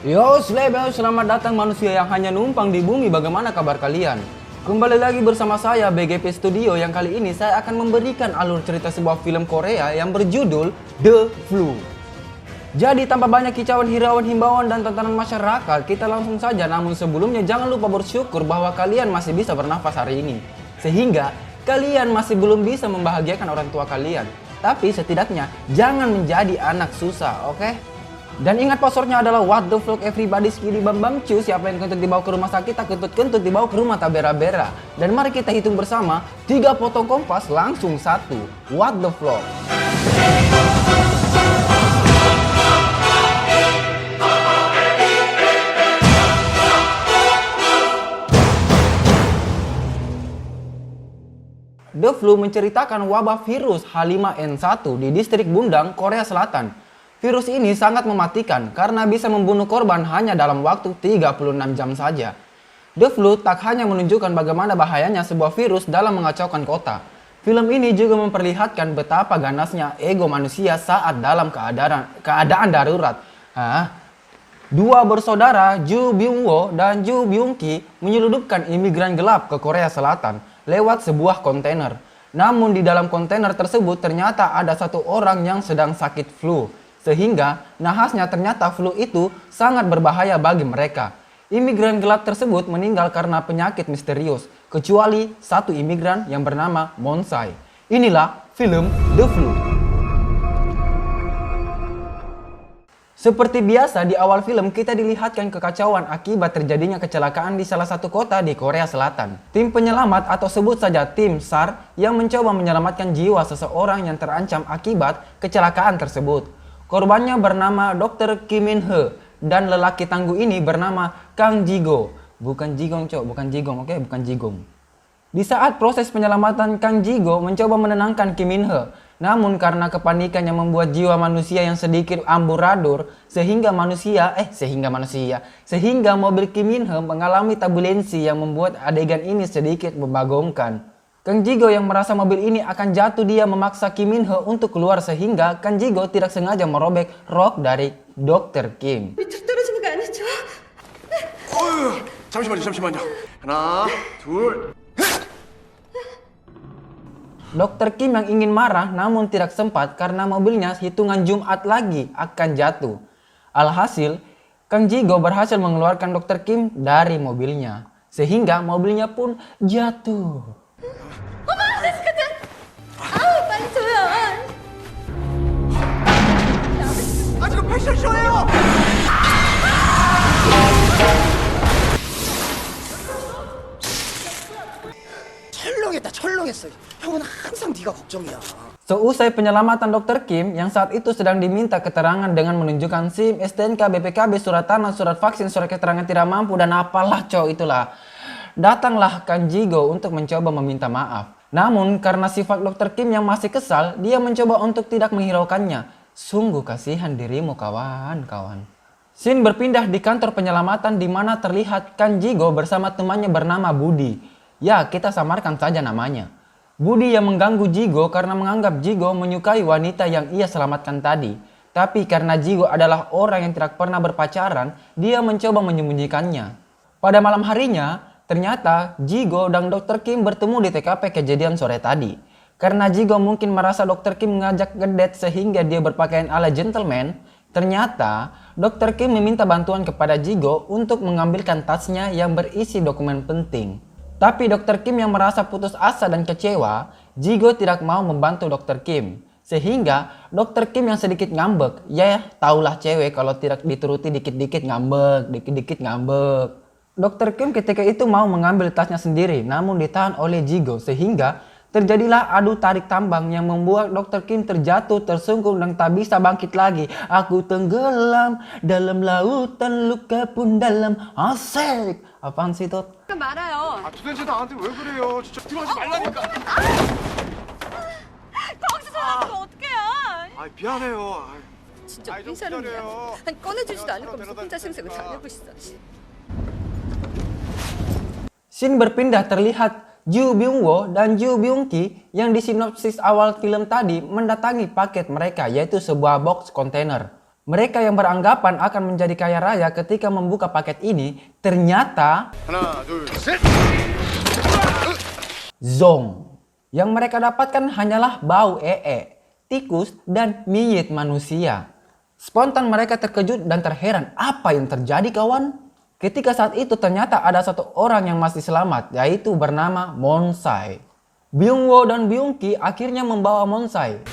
Yo, Slebel, selamat datang manusia yang hanya numpang di bumi. Bagaimana kabar kalian? Kembali lagi bersama saya BGP Studio yang kali ini saya akan memberikan alur cerita sebuah film Korea yang berjudul The Flu. Jadi tanpa banyak kicauan, hirauan, himbauan dan tantangan masyarakat, kita langsung saja. Namun sebelumnya jangan lupa bersyukur bahwa kalian masih bisa bernafas hari ini. Sehingga kalian masih belum bisa membahagiakan orang tua kalian. Tapi setidaknya jangan menjadi anak susah, oke? Dan ingat passwordnya adalah what the fuck everybody skidi bam bam cu. Siapa yang kentut dibawa ke rumah sakit, tak kentut-kentut dibawa ke rumah tak bera-bera. Dan mari kita hitung bersama 3 potong kompas langsung 1. What the fuck. The Flu menceritakan wabah virus H5N1 di distrik Bundang, Korea Selatan. Virus ini sangat mematikan karena bisa membunuh korban hanya dalam waktu 36 jam saja. The Flu tak hanya menunjukkan bagaimana bahayanya sebuah virus dalam mengacaukan kota. Film ini juga memperlihatkan betapa ganasnya ego manusia saat dalam keadaan darurat. Dua bersaudara Ju Byung-wo dan Ju Byung-ki menyelundupkan imigran gelap ke Korea Selatan lewat sebuah kontainer. Namun di dalam kontainer tersebut ternyata ada satu orang yang sedang sakit flu. Sehingga nahasnya ternyata flu itu sangat berbahaya bagi mereka. Imigran gelap tersebut meninggal karena penyakit misterius. Kecuali satu imigran yang bernama Monsai. Inilah film The Flu. Seperti biasa di awal film kita dilihatkan kekacauan akibat terjadinya kecelakaan di salah satu kota di Korea Selatan. Tim penyelamat atau sebut saja tim SAR yang mencoba menyelamatkan jiwa seseorang yang terancam akibat kecelakaan tersebut. Korbannya bernama Dr. Kim Min He dan lelaki tangguh ini bernama Kang Jigo. Bukan Jigong bukan Jigong, oke? Bukan Jigong. Di saat proses penyelamatan, Kang Jigo mencoba menenangkan Kim Min He. Namun karena kepanikan yang membuat jiwa manusia yang sedikit amburadul sehingga mobil Kim Min He mengalami turbulensi yang membuat adegan ini sedikit membagongkan. Kang Jigo yang merasa mobil ini akan jatuh, dia memaksa Kim Min He untuk keluar sehingga Kang Jigo tidak sengaja merobek rok dari Dr. Kim. 잠시만요. 하나, 둘. Dr. Kim yang ingin marah namun tidak sempat karena mobilnya hitungan Jumat lagi akan jatuh. Alhasil, Kang Jigo berhasil mengeluarkan Dr. Kim dari mobilnya sehingga mobilnya pun jatuh. 지금 패션쇼예요. 철렁했어. 형은 항상 네가 걱정이야. Seusai penyelamatan Dr. Kim yang saat itu sedang diminta keterangan dengan menunjukkan SIM, STNK, BPKB, surat tanah, surat vaksin, surat keterangan tidak mampu dan apalah itulah. Datanglah Kang Jigo untuk mencoba meminta maaf. Namun karena sifat Dr. Kim yang masih kesal, dia mencoba untuk tidak menghiraukannya. Sungguh kasihan dirimu kawan-kawan. Scene berpindah di kantor penyelamatan di mana terlihat Kang Jigo bersama temannya bernama Budi. Ya, kita samarkan saja namanya. Budi yang mengganggu Jigo karena menganggap Jigo menyukai wanita yang ia selamatkan tadi. Tapi karena Jigo adalah orang yang tidak pernah berpacaran, dia mencoba menyembunyikannya. Pada malam harinya, ternyata Jigo dan Dr. Kim bertemu di TKP kejadian sore tadi. Karena Jigo mungkin merasa Dr. Kim mengajak ngedate sehingga dia berpakaian ala gentleman, ternyata Dr. Kim meminta bantuan kepada Jigo untuk mengambilkan tasnya yang berisi dokumen penting. Tapi Dr. Kim yang merasa putus asa dan kecewa, Jigo tidak mau membantu Dr. Kim. Sehingga Dr. Kim yang sedikit ngambek, ya taulah cewek kalau tidak dituruti dikit-dikit ngambek, dikit-dikit ngambek. Dr. Kim ketika itu mau mengambil tasnya sendiri, namun ditahan oleh Jigo sehingga terjadilah adu tarik tambang yang membuat Dr. Kim terjatuh, tersungkur dan tak bisa bangkit lagi. Aku tenggelam dalam lautan luka pun dalam. Asik. Apaan sih Tot? 말아요. 도대체 나한테 왜 그래요? 진짜 들어가지 말라니까. 거기서 전화하면 어떡해요? 미안해요. 진짜 좀 이 사람이야. 기다려요. 아니 꺼내주지도 않을 내가 거면서 데려다 혼자 줄게. 생색을 다 내고 있어. Scene berpindah terlihat Ju Byung-wo dan Ju Byung-ki yang di sinopsis awal film tadi mendatangi paket mereka, yaitu sebuah box kontainer. Mereka yang beranggapan akan menjadi kaya raya ketika membuka paket ini, ternyata 하나, 둘, 셋. zong. Yang mereka dapatkan hanyalah bau tikus, dan miyit manusia. Spontan mereka terkejut dan terheran, apa yang terjadi kawan? Ketika saat itu ternyata ada satu orang yang masih selamat, yaitu bernama Monsai. Byung-woo dan Byung-ki akhirnya membawa Monsai.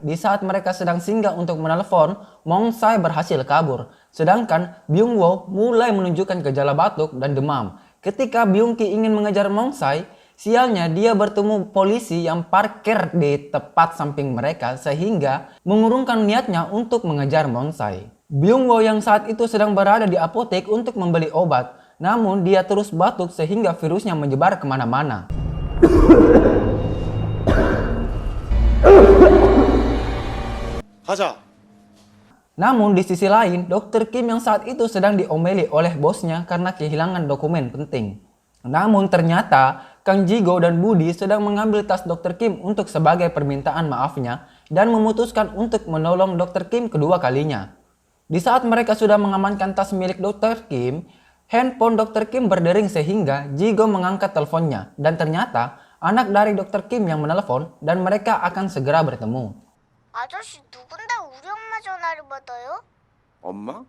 Di saat mereka sedang singgah untuk menelpon, Monsai berhasil kabur. Sedangkan Byung-woo mulai menunjukkan gejala batuk dan demam. Ketika Byung-ki ingin mengejar Monsai, sialnya dia bertemu polisi yang parkir di tepat samping mereka sehingga mengurungkan niatnya untuk mengejar Monsai. Byung-woo yang saat itu sedang berada di apotek untuk membeli obat, namun dia terus batuk sehingga virusnya menyebar kemana-mana. 가자. Namun di sisi lain, Dr. Kim yang saat itu sedang diomeli oleh bosnya karena kehilangan dokumen penting. Namun ternyata Kang Jigo dan Budi sedang mengambil tas Dr. Kim untuk sebagai permintaan maafnya dan memutuskan untuk menolong Dr. Kim kedua kalinya. Di saat mereka sudah mengamankan tas milik Dr. Kim, handphone Dr. Kim berdering sehingga Jigo mengangkat teleponnya dan ternyata anak dari Dr. Kim yang menelpon dan mereka akan segera bertemu. 아저씨 누군데 우리 엄마 전화를 받아요? 엄마?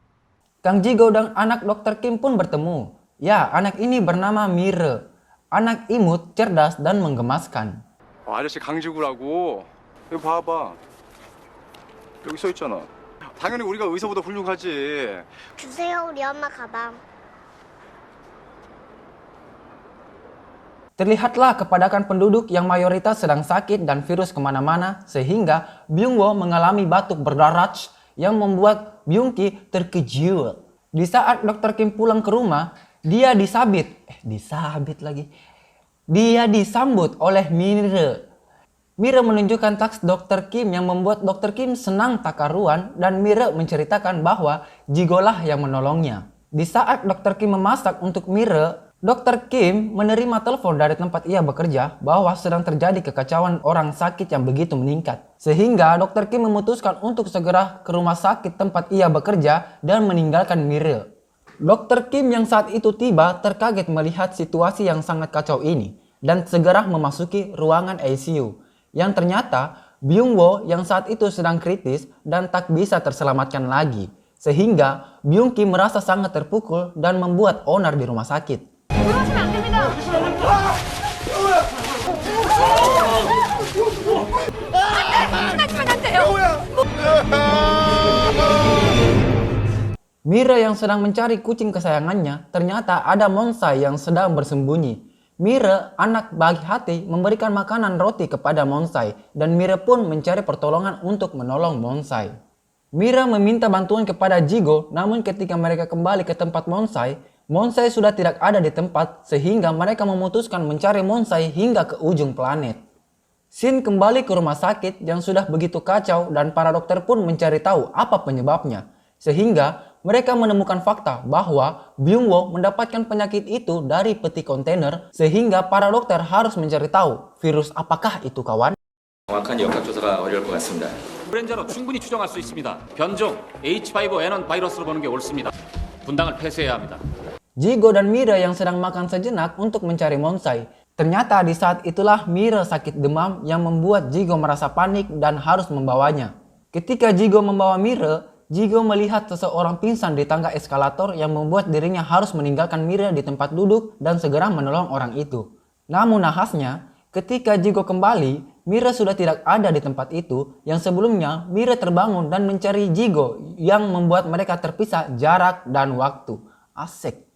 Kang Jigo dan anak Dr. Kim pun bertemu. Ya, anak ini bernama Mire. Anak imut, cerdas, dan menggemaskan. 아저씨 강지구라고. 여기 봐봐. 여기 써 있잖아. 당연히 우리가 의사보다 훌륭하지. 주세요 우리 엄마 가방. Terlihatlah kepadatan penduduk yang mayoritas sedang sakit dan virus kemana-mana sehingga Byung-woo mengalami batuk berdarah yang membuat Byung-ki terkejut. Di saat Dr. Kim pulang ke rumah, dia disambut oleh Mire. Mire menunjukkan tas Dr. Kim yang membuat Dr. Kim senang tak karuan dan Mire menceritakan bahwa Jigolah yang menolongnya. Di saat Dr. Kim memasak untuk Mire, Dr. Kim menerima telepon dari tempat ia bekerja bahwa sedang terjadi kekacauan orang sakit yang begitu meningkat. Sehingga Dr. Kim memutuskan untuk segera ke rumah sakit tempat ia bekerja dan meninggalkan Mire. Dr. Kim yang saat itu tiba terkaget melihat situasi yang sangat kacau ini dan segera memasuki ruangan ICU. Yang ternyata Byung-woo yang saat itu sedang kritis dan tak bisa terselamatkan lagi. Sehingga Byung-ki merasa sangat terpukul dan membuat onar di rumah sakit. 그러시면 안 됩니다. 끝나지면 안 돼요. Mire yang sedang mencari kucing kesayangannya, ternyata ada Monsai yang sedang bersembunyi. Mire, anak baik hati, memberikan makanan roti kepada Monsai dan Mire pun mencari pertolongan untuk menolong Monsai. Mire meminta bantuan kepada Jigo, namun ketika mereka kembali ke tempat Monsai, Monsai sudah tidak ada di tempat sehingga mereka memutuskan mencari Monsai hingga ke ujung planet. Shin kembali ke rumah sakit yang sudah begitu kacau dan para dokter pun mencari tahu apa penyebabnya. Sehingga mereka menemukan fakta bahwa Byung-woo mendapatkan penyakit itu dari peti kontainer sehingga para dokter harus mencari tahu virus apakah itu kawan. 정확한 역학조사가 어려울 것 같습니다. 브랜저로 충분히 추정할 수 있습니다. 변종 H5N1 바이러스로 보는 게 옳습니다. 분당을 폐쇄해야 합니다. Jigo dan Mire yang sedang makan sejenak untuk mencari Monsai. Ternyata di saat itulah Mire sakit demam yang membuat Jigo merasa panik dan harus membawanya. Ketika Jigo membawa Mire, Jigo melihat seseorang pingsan di tangga eskalator yang membuat dirinya harus meninggalkan Mire di tempat duduk dan segera menolong orang itu. Namun nahasnya, ketika Jigo kembali, Mire sudah tidak ada di tempat itu yang sebelumnya Mire terbangun dan mencari Jigo yang membuat mereka terpisah jarak dan waktu. Asik.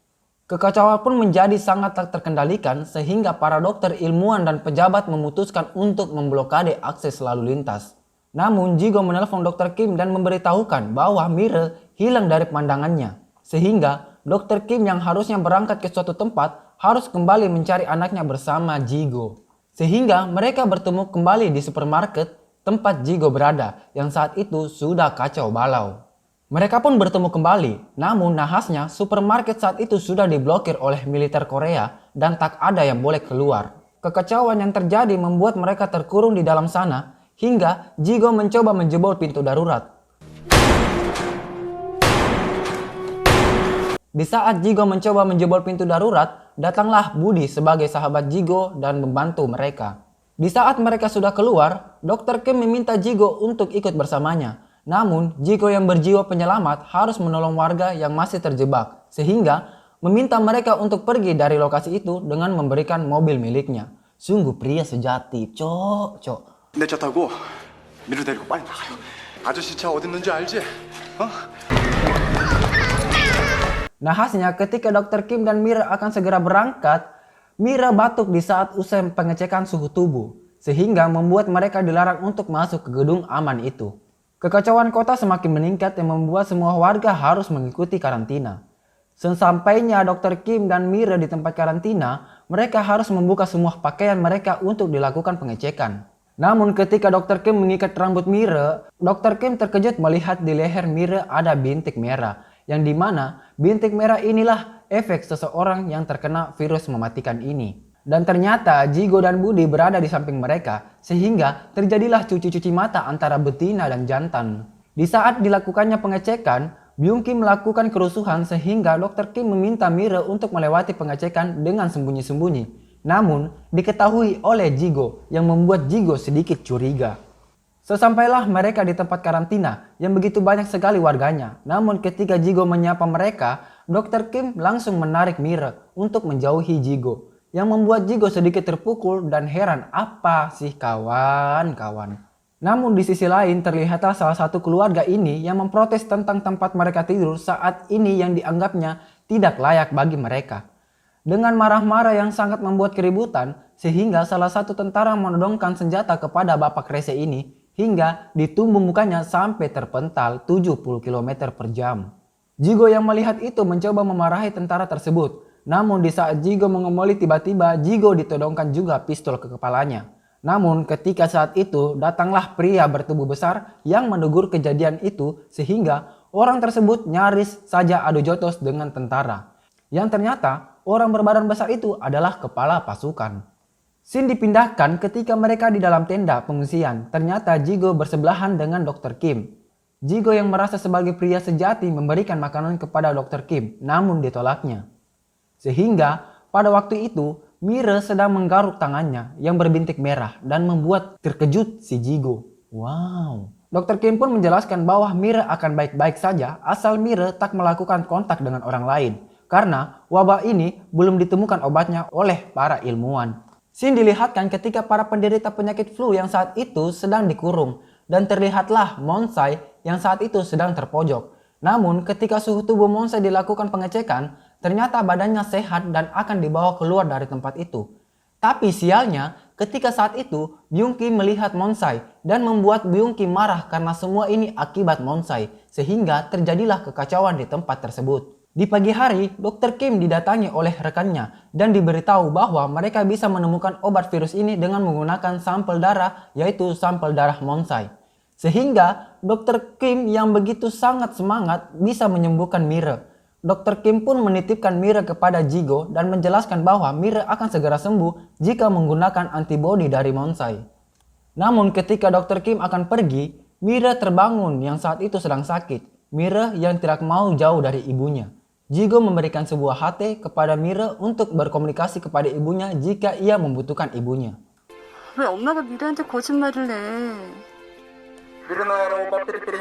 Kekacauan pun menjadi sangat tak terkendalikan sehingga para dokter, ilmuwan, dan pejabat memutuskan untuk memblokade akses lalu lintas. Namun Jigo menelpon Dr. Kim dan memberitahukan bahwa Mire hilang dari pandangannya. Sehingga Dr. Kim yang harusnya berangkat ke suatu tempat harus kembali mencari anaknya bersama Jigo. Sehingga mereka bertemu kembali di supermarket tempat Jigo berada yang saat itu sudah kacau balau. Mereka pun bertemu kembali, namun nahasnya supermarket saat itu sudah diblokir oleh militer Korea dan tak ada yang boleh keluar. Kekacauan yang terjadi membuat mereka terkurung di dalam sana hingga Jigo mencoba menjebol pintu darurat. Di saat Jigo mencoba menjebol pintu darurat, datanglah Budi sebagai sahabat Jigo dan membantu mereka. Di saat mereka sudah keluar, Dr. Kim meminta Jigo untuk ikut bersamanya. Namun, Jigo yang berjiwa penyelamat harus menolong warga yang masih terjebak, sehingga meminta mereka untuk pergi dari lokasi itu dengan memberikan mobil miliknya. Sungguh pria sejati, cok. 내 차 타고 미르 데리고 빨리 나가요. 아저씨 차 어디 있는지 알지? Nahasnya ketika Dr. Kim dan Mira akan segera berangkat, Mira batuk di saat usai pengecekan suhu tubuh, sehingga membuat mereka dilarang untuk masuk ke gedung aman itu. Kekacauan kota semakin meningkat yang membuat semua warga harus mengikuti karantina. Sesampainya Dr. Kim dan Mira di tempat karantina, mereka harus membuka semua pakaian mereka untuk dilakukan pengecekan. Namun ketika Dr. Kim mengikat rambut Mira, Dr. Kim terkejut melihat di leher Mira ada bintik merah, yang dimana bintik merah inilah efek seseorang yang terkena virus mematikan ini. Dan ternyata Jigo dan Budi berada di samping mereka, sehingga terjadilah cuci-cuci mata antara betina dan jantan. Di saat dilakukannya pengecekan, Byung Kim melakukan kerusuhan sehingga Dr. Kim meminta Mira untuk melewati pengecekan dengan sembunyi-sembunyi. Namun diketahui oleh Jigo yang membuat Jigo sedikit curiga. Sesampailah mereka di tempat karantina yang begitu banyak sekali warganya. Namun ketika Jigo menyapa mereka, Dr. Kim langsung menarik Mira untuk menjauhi Jigo. Yang membuat Jigo sedikit terpukul dan heran, apa sih kawan-kawan. Namun di sisi lain terlihatlah salah satu keluarga ini yang memprotes tentang tempat mereka tidur saat ini yang dianggapnya tidak layak bagi mereka. Dengan marah-marah yang sangat membuat keributan, sehingga salah satu tentara menodongkan senjata kepada bapak rese ini hingga ditumbuk mukanya sampai terpental 70 km per jam. Jigo yang melihat itu mencoba memarahi tentara tersebut. Namun di saat Jigo mengomoli tiba-tiba Jigo ditodongkan juga pistol ke kepalanya. Namun ketika saat itu datanglah pria bertubuh besar yang menegur kejadian itu sehingga orang tersebut nyaris saja adu jotos dengan tentara. Yang ternyata orang berbadan besar itu adalah kepala pasukan. Scene dipindahkan ketika mereka di dalam tenda pengungsian. Ternyata Jigo bersebelahan dengan Dr. Kim. Jigo yang merasa sebagai pria sejati memberikan makanan kepada Dr. Kim, namun ditolaknya. Sehingga pada waktu itu Mira sedang menggaruk tangannya yang berbintik merah dan membuat terkejut si Jigo. Wow. Dr. Kim pun menjelaskan bahwa Mira akan baik-baik saja asal Mira tak melakukan kontak dengan orang lain. Karena wabah ini belum ditemukan obatnya oleh para ilmuwan. Scene dilihatkan ketika para penderita penyakit flu yang saat itu sedang dikurung. Dan terlihatlah Monsai yang saat itu sedang terpojok. Namun ketika suhu tubuh Monsai dilakukan pengecekan, ternyata badannya sehat dan akan dibawa keluar dari tempat itu. Tapi sialnya ketika saat itu Byung Kim melihat Monsai dan membuat Byung Kim marah karena semua ini akibat Monsai. Sehingga terjadilah kekacauan di tempat tersebut. Di pagi hari, Dr. Kim didatangi oleh rekannya dan diberitahu bahwa mereka bisa menemukan obat virus ini dengan menggunakan sampel darah, yaitu sampel darah Monsai. Sehingga Dr. Kim yang begitu sangat semangat bisa menyembuhkan Mira. Dr. Kim pun menitipkan Mira kepada Jigo dan menjelaskan bahwa Mira akan segera sembuh jika menggunakan antibodi dari Monsai. Namun ketika Dr. Kim akan pergi, Mira terbangun yang saat itu sedang sakit. Mira yang tidak mau jauh dari ibunya. Jigo memberikan sebuah HT kepada Mira untuk berkomunikasi kepada ibunya jika ia membutuhkan ibunya. 왜 엄마가 미라한테 거짓말을 해? 미르 나와라 오빠 삐리삐리.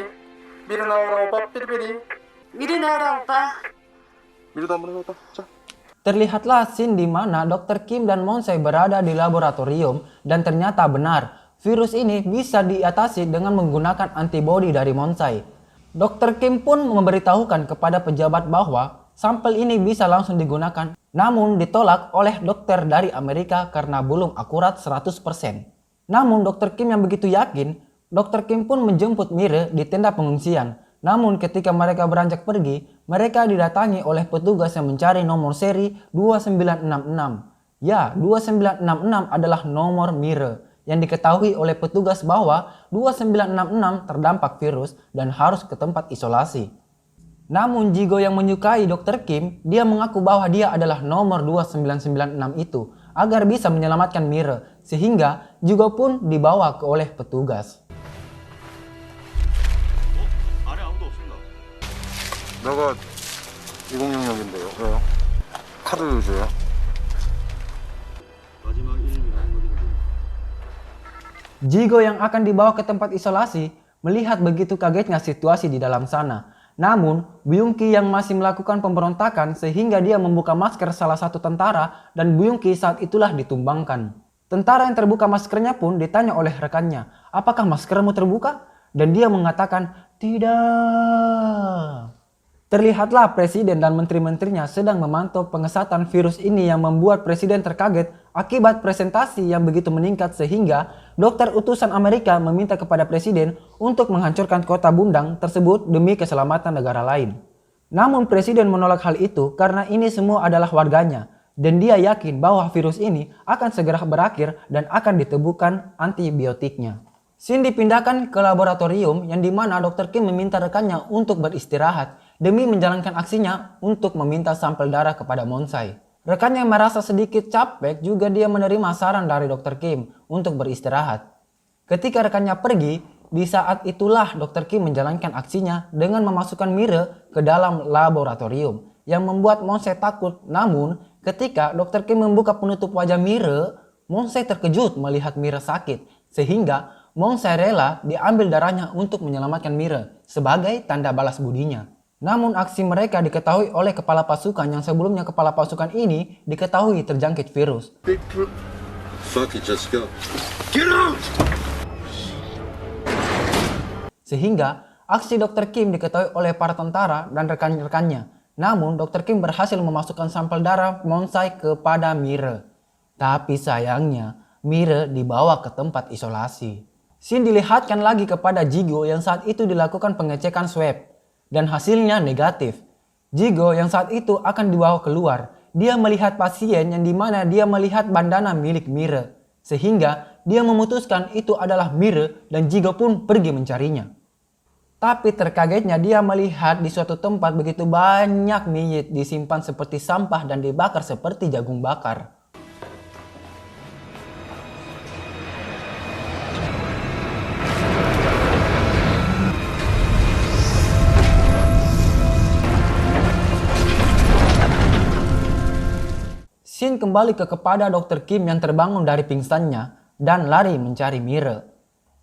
미르 나와라 오빠 삐리삐리. 미리 나와라 오빠. 미르도 한번 해봐. 자. Terlihatlah scene di mana Dr. Kim dan Monsai berada di laboratorium dan ternyata benar, virus ini bisa diatasi dengan menggunakan antibodi dari Monsai. Dr. Kim pun memberitahukan kepada pejabat bahwa sampel ini bisa langsung digunakan, namun ditolak oleh dokter dari Amerika karena belum akurat 100%. Namun Dr. Kim yang begitu yakin, Dr. Kim pun menjemput Mira di tenda pengungsian. Namun ketika mereka beranjak pergi, mereka didatangi oleh petugas yang mencari nomor seri 2966. Ya, 2966 adalah nomor Mira yang diketahui oleh petugas bahwa 2966 terdampak virus dan harus ke tempat isolasi. Namun Jigo yang menyukai Dr. Kim, dia mengaku bahwa dia adalah nomor 2996 itu. agar bisa menyelamatkan Mire, sehingga Jigo pun dibawa oleh petugas. 안에 아무도 없습니다. 내가 2066인데요. 왜요? 카드 줘요. 마지막 1일이라는 거리인데. Jigo yang akan dibawa ke tempat isolasi melihat begitu kagetnya situasi di dalam sana. Namun, Byung-ki yang masih melakukan pemberontakan sehingga dia membuka masker salah satu tentara dan Byung-ki saat itulah ditumbangkan. Tentara yang terbuka maskernya pun ditanya oleh rekannya, "Apakah maskermu terbuka?" Dan dia mengatakan, "Tidak." Terlihatlah presiden dan menteri-menterinya sedang memantau pengesatan virus ini yang membuat presiden terkaget akibat presentasi yang begitu meningkat sehingga dokter utusan Amerika meminta kepada presiden untuk menghancurkan kota Bundang tersebut demi keselamatan negara lain. Namun presiden menolak hal itu karena ini semua adalah warganya dan dia yakin bahwa virus ini akan segera berakhir dan akan ditemukan antibiotiknya. Shin dipindahkan ke laboratorium yang dimana Dr. Kim meminta rekannya untuk beristirahat demi menjalankan aksinya untuk meminta sampel darah kepada Monsai. Rekannya yang merasa sedikit capek juga dia menerima saran dari Dr. Kim untuk beristirahat. Ketika rekannya pergi, di saat itulah Dr. Kim menjalankan aksinya dengan memasukkan Mire ke dalam laboratorium yang membuat Monsai takut. Namun ketika Dr. Kim membuka penutup wajah Mire, Monsai terkejut melihat Mire sakit sehingga Monsai rela diambil darahnya untuk menyelamatkan Mire sebagai tanda balas budinya. Namun aksi mereka diketahui oleh kepala pasukan yang sebelumnya kepala pasukan ini diketahui terjangkit virus. Sehingga aksi Dr. Kim diketahui oleh para tentara dan rekan-rekannya. Namun Dr. Kim berhasil memasukkan sampel darah Monsai kepada Mire. Tapi sayangnya Mire dibawa ke tempat isolasi. Shin dilihatkan lagi kepada Jigo yang saat itu dilakukan pengecekan swab dan hasilnya negatif. Jigo yang saat itu akan dibawa keluar. Dia melihat pasien yang dimana dia melihat bandana milik Mire. Sehingga dia memutuskan itu adalah Mire dan Jigo pun pergi mencarinya. Tapi terkagetnya dia melihat di suatu tempat begitu banyak mayit disimpan seperti sampah dan dibakar seperti jagung bakar. Shin kembali kepada Dr. Kim yang terbangun dari pingsannya dan lari mencari Mire.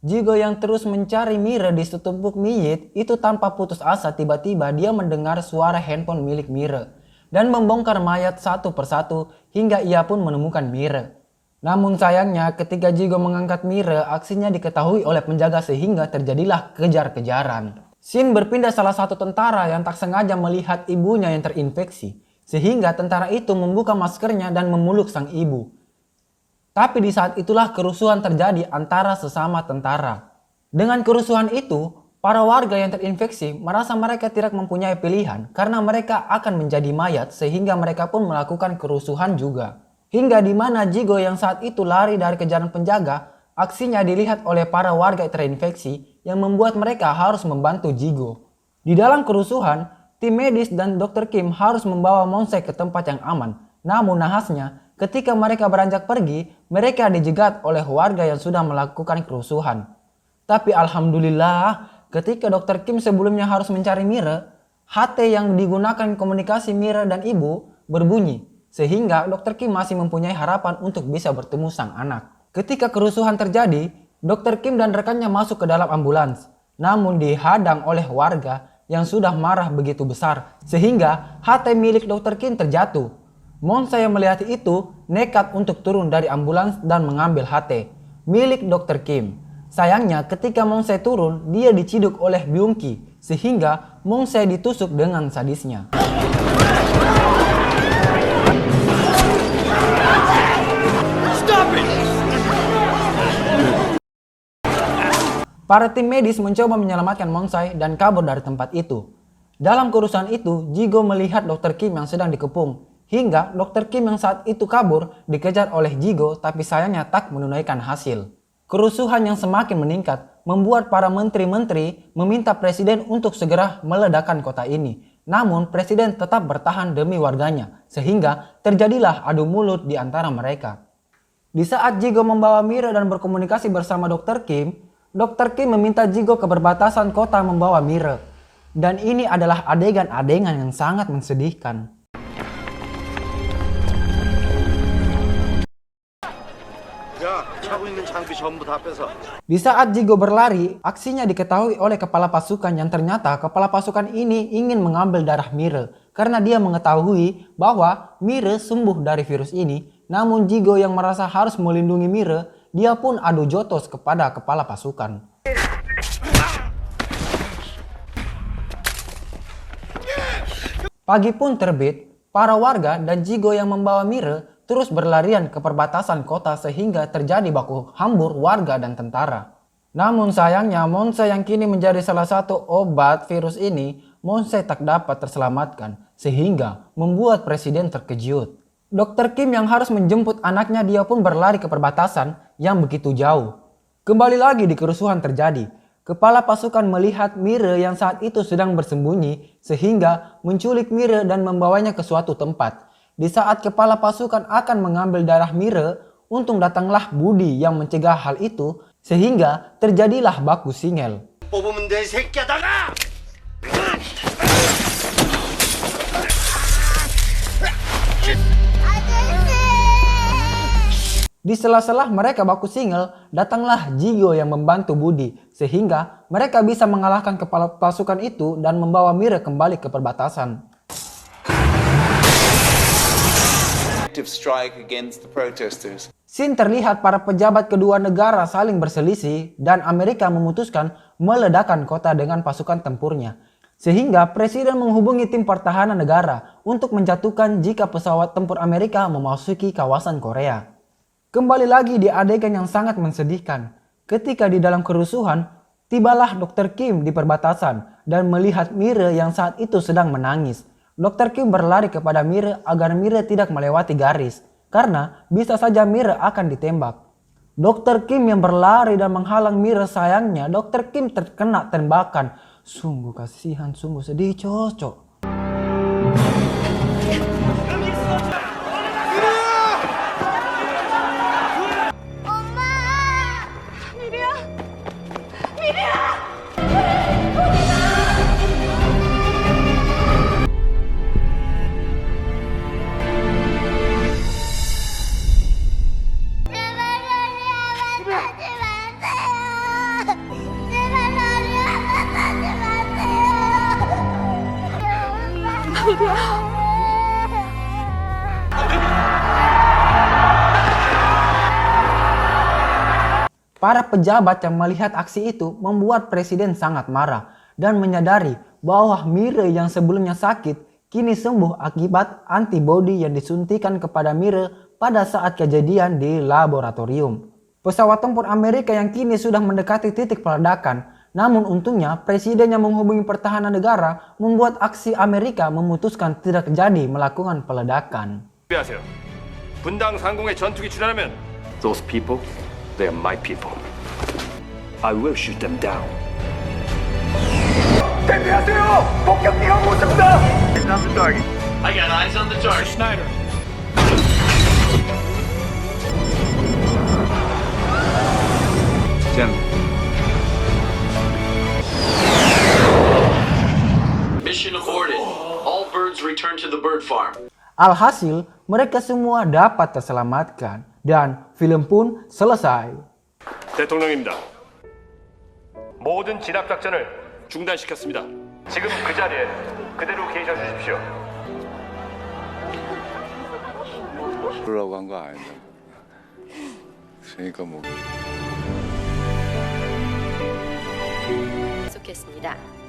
Jigo yang terus mencari Mire di setumpuk mayit itu tanpa putus asa tiba-tiba dia mendengar suara handphone milik Mire dan membongkar mayat satu persatu hingga ia pun menemukan Mire. Namun sayangnya ketika Jigo mengangkat Mire aksinya diketahui oleh penjaga sehingga terjadilah kejar-kejaran. Shin berpindah salah satu tentara yang tak sengaja melihat ibunya yang terinfeksi. Sehingga tentara itu membuka maskernya dan memeluk sang ibu. Tapi di saat itulah kerusuhan terjadi antara sesama tentara. Dengan kerusuhan itu, para warga yang terinfeksi merasa mereka tidak mempunyai pilihan karena mereka akan menjadi mayat sehingga mereka pun melakukan kerusuhan juga. Hingga di mana Jigo yang saat itu lari dari kejaran penjaga, aksinya dilihat oleh para warga terinfeksi yang membuat mereka harus membantu Jigo. Di dalam kerusuhan, tim medis dan Dr. Kim harus membawa Monsai ke tempat yang aman. Namun nahasnya, ketika mereka beranjak pergi, mereka dijegat oleh warga yang sudah melakukan kerusuhan. Tapi alhamdulillah, ketika Dr. Kim sebelumnya harus mencari Mire, HT yang digunakan komunikasi Mire dan ibu berbunyi. Sehingga Dr. Kim masih mempunyai harapan untuk bisa bertemu sang anak. Ketika kerusuhan terjadi, Dr. Kim dan rekannya masuk ke dalam ambulans. Namun dihadang oleh warga yang sudah marah begitu besar sehingga HT milik Dr. Kim terjatuh. Monsai yang melihat itu nekat untuk turun dari ambulans dan mengambil HT milik Dr. Kim. Sayangnya ketika Monsai turun dia diciduk oleh Byung-ki sehingga Monsai ditusuk dengan sadisnya. Para tim medis mencoba menyelamatkan Monsai dan kabur dari tempat itu. Dalam kerusuhan itu, Jigo melihat Dr. Kim yang sedang dikepung. Hingga Dr. Kim yang saat itu kabur dikejar oleh Jigo tapi sayangnya tak menunaikan hasil. Kerusuhan yang semakin meningkat membuat para menteri-menteri meminta presiden untuk segera meledakkan kota ini. Namun presiden tetap bertahan demi warganya sehingga terjadilah adu mulut di antara mereka. Di saat Jigo membawa Mira dan berkomunikasi bersama Dr. Kim meminta Jigo ke perbatasan kota membawa Mira. Dan ini adalah adegan-adegan yang sangat mensedihkan. 야, 차고 있는 장비 전부 다 뺏어. Di saat Jigo berlari, aksinya diketahui oleh kepala pasukan yang ternyata kepala pasukan ini ingin mengambil darah Mira karena dia mengetahui bahwa Mira sembuh dari virus ini. Namun Jigo yang merasa harus melindungi Mira, dia pun adu jotos kepada kepala pasukan. Pagi pun terbit, para warga dan Jigo yang membawa Mira terus berlarian ke perbatasan kota sehingga terjadi baku hambur warga dan tentara. Namun sayangnya Monse yang kini menjadi salah satu obat virus ini, Monse tak dapat terselamatkan sehingga membuat presiden terkejut. Dr. Kim yang harus menjemput anaknya dia pun berlari ke perbatasan yang begitu jauh. Kembali lagi di kerusuhan terjadi. Kepala pasukan melihat Mira yang saat itu sedang bersembunyi sehingga menculik Mira dan membawanya ke suatu tempat. Di saat kepala pasukan akan mengambil darah Mira, untung datanglah Budi yang mencegah hal itu sehingga terjadilah baku singel. 뽑으면 돼, 새끼야, 나가! Di sela-sela mereka baku singel, datanglah Jigo yang membantu Budi sehingga mereka bisa mengalahkan kepala pasukan itu dan membawa Mira kembali ke perbatasan. Strike against the protesters. Scene terlihat para pejabat kedua negara saling berselisih dan Amerika memutuskan meledakkan kota dengan pasukan tempurnya. Sehingga presiden menghubungi tim pertahanan negara untuk menjatuhkan jika pesawat tempur Amerika memasuki kawasan Korea. Kembali lagi di adegan yang sangat mensedihkan. Ketika di dalam kerusuhan, tibalah Dr. Kim di perbatasan dan melihat Mira yang saat itu sedang menangis. Dr. Kim berlari kepada Mira agar Mira tidak melewati garis, karena bisa saja Mira akan ditembak. Dr. Kim yang berlari dan menghalang Mira, sayangnya Dr. Kim terkena tembakan. Sungguh kasihan, sungguh sedih cocok. Para pejabat yang melihat aksi itu membuat presiden sangat marah dan menyadari bahwa Mira yang sebelumnya sakit kini sembuh akibat antibodi yang disuntikan kepada Mira pada saat kejadian di laboratorium. Pesawat tempur Amerika yang kini sudah mendekati titik peledakan, namun untungnya presiden yang menghubungi pertahanan negara membuat aksi Amerika memutuskan tidak jadi melakukan peledakan. 준비하세요. 분당 상공에 전투기 출현하면 Those people, they are my people. I will shoot them down. 대피하세요! 폭격기가 오십니다! I got eyes on the target. Schneider. Mission aborted. All birds return to the bird farm. Alhasil, mereka semua dapat terselamatkan dan film pun selesai. 대통령입니다. 모든 진압 작전을 중단시켰습니다. 지금 그 자리에 그대로 계셔 주십시오. 그러려고 한 거 아니다. 그러니까 뭐. 계속했습니다.